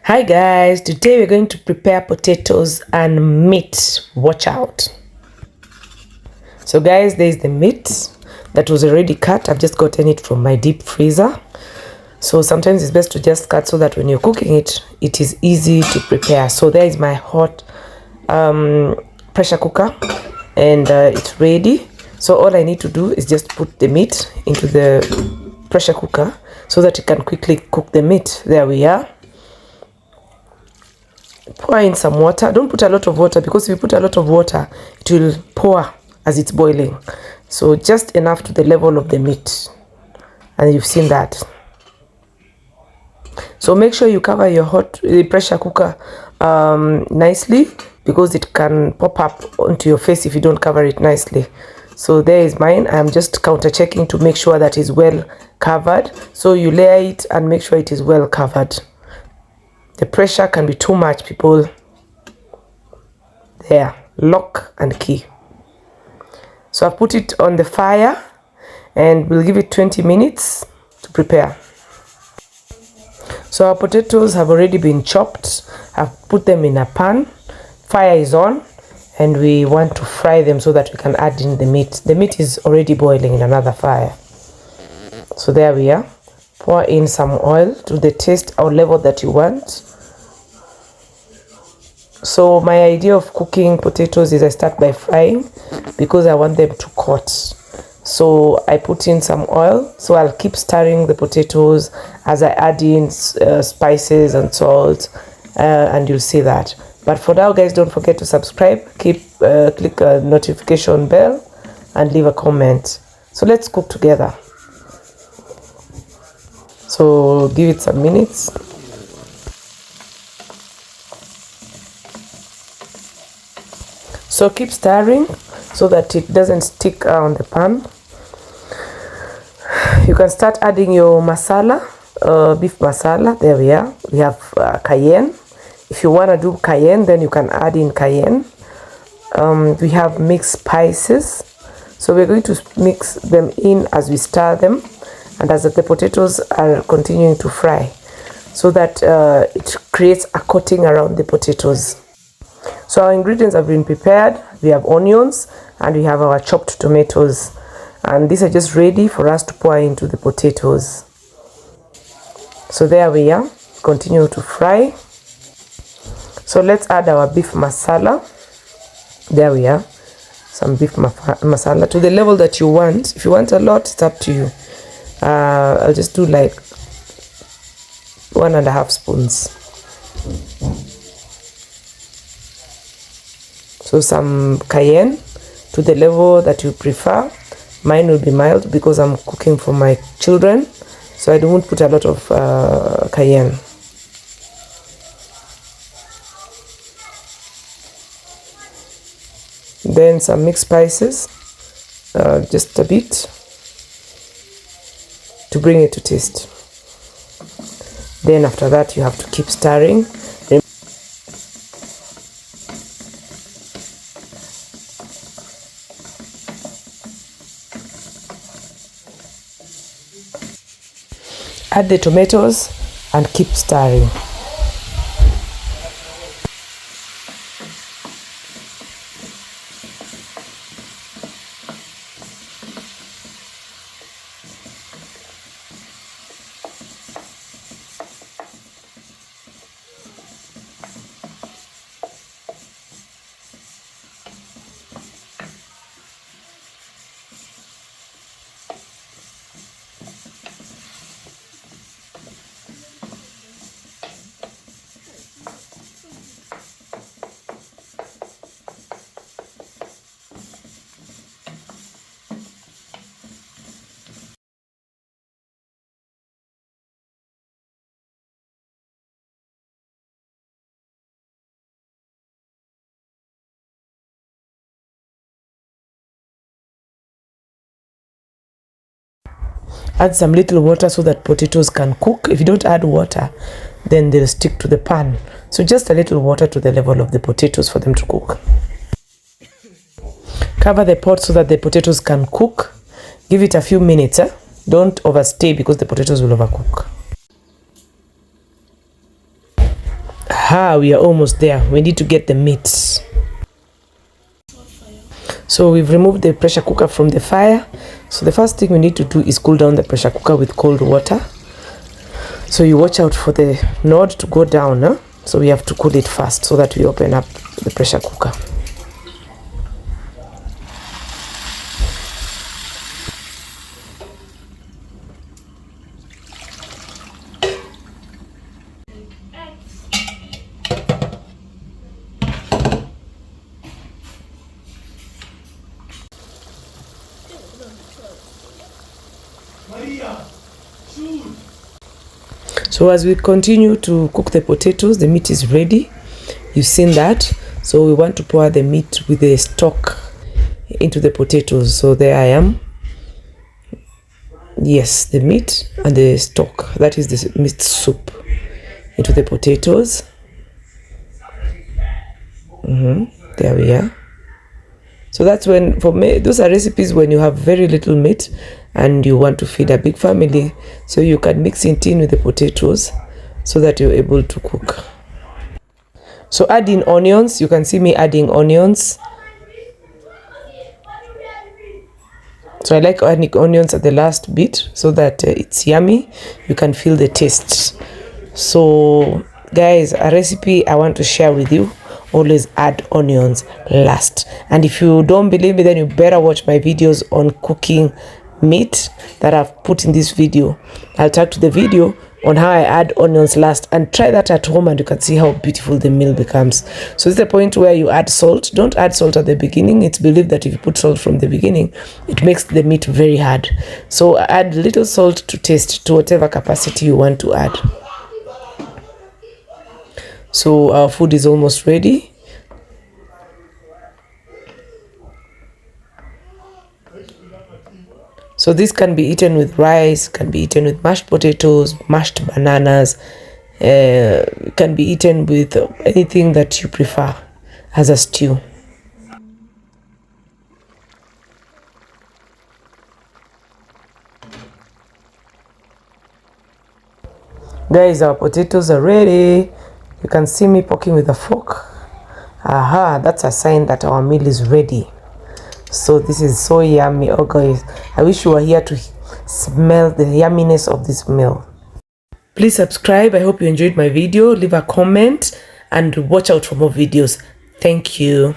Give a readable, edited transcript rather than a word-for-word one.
Hi guys, today we're going to prepare potatoes and meat. Watch out. So guys, there's the meat that was already cut. I've just gotten it from my deep freezer. So sometimes it's best to just cut so that when you're cooking it, it is easy to prepare. So there is my hot pressure cooker and it's ready. So all I need to do is just put the meat into the pressure cooker so that it can quickly cook the meat. There we are. Pour in some water. Don't put a lot of water, because if you put a lot of water, it will pour as it's boiling. So just enough to the level of the meat, and you've seen that. So make sure you cover your hot pressure cooker nicely, because it can pop up onto your face if you don't cover it nicely. So there is mine. I'm just counter checking to make sure that it's well covered. So you layer it and make sure it is well covered. The pressure can be too much, people. There, lock and key. So I've put it on the fire and we'll give it 20 minutes to prepare. So our potatoes have already been chopped. I've put them in a pan. Fire is on and we want to fry them so that we can add in the meat. The meat is already boiling in another fire. So there we are. Pour in some oil to the taste or level that you want. So my idea of cooking potatoes is I start by frying, because I want them to coat. So I put in some oil. So I'll keep stirring the potatoes as I add in spices and salt, and you'll see that. But for now, guys, don't forget to subscribe, click the notification bell, and leave a comment. So let's cook together. So give it some minutes. So keep stirring so that it doesn't stick on the pan. You can start adding your masala, beef masala. There we are. We have cayenne. If you want to do cayenne, then you can add in cayenne. We have mixed spices. So we're going to mix them in as we stir them, and as the potatoes are continuing to fry, so that it creates a coating around the potatoes. So our ingredients have been prepared. We have onions and we have our chopped tomatoes, and these are just ready for us to pour into the potatoes. So there we are. Continue to fry. So let's add our beef masala. There we are. Some beef masala to the level that you want. If you want a lot, it's up to you. I'll just do like 1.5 spoons. So some cayenne to the level that you prefer. Mine will be mild because I'm cooking for my children, so I don't put a lot of cayenne. Then some mixed spices, just a bit to bring it to taste. Then after that, you have to keep stirring. Add the tomatoes and keep stirring. Add some little water so that potatoes can cook. If you don't add water, then they'll stick to the pan. So just a little water to the level of the potatoes for them to cook. Cover the pot so that the potatoes can cook. Give it a few minutes. Don't overstay, because the potatoes will overcook. Aha, we are almost there. We need to get the meat. So we've removed the pressure cooker from the fire. So the first thing we need to do is cool down the pressure cooker with cold water. So you watch out for the knob to go down, huh? So we have to cool it first so that we open up the pressure cooker. So as we continue to cook the potatoes, the meat is ready. You've seen that. So we want to pour the meat with the stock into the potatoes. So there I am. Yes, the meat and the stock. That is the meat soup into the potatoes. There we are. So that's when, for me, those are recipes when you have very little meat and you want to feed a big family, so you can mix it in with the potatoes so that you're able to cook. So add in onions. You can see me adding onions. So I like adding onions at the last bit so that it's yummy. You can feel the taste. So guys, a recipe I want to share with you: always add onions last. And if you don't believe me, then you better watch my videos on cooking meat that I've put in this video. I'll tag to the video on how I add onions last, and try that at home and you can see how beautiful the meal becomes. So this is the point where you add salt. Don't add salt at the beginning. It's believed that if you put salt from the beginning, it makes the meat very hard. So add little salt to taste, to whatever capacity you want to add. So our food is almost ready. So this can be eaten with rice, can be eaten with mashed potatoes, mashed bananas, can be eaten with anything that you prefer as a stew. Guys, our potatoes are ready. You can see me poking with a fork. Aha, that's a sign that our meal is ready. So this is so yummy. Oh guys, I wish you were here to smell the yumminess of this meal. Please subscribe. I hope you enjoyed my video. Leave a comment and watch out for more videos. Thank you.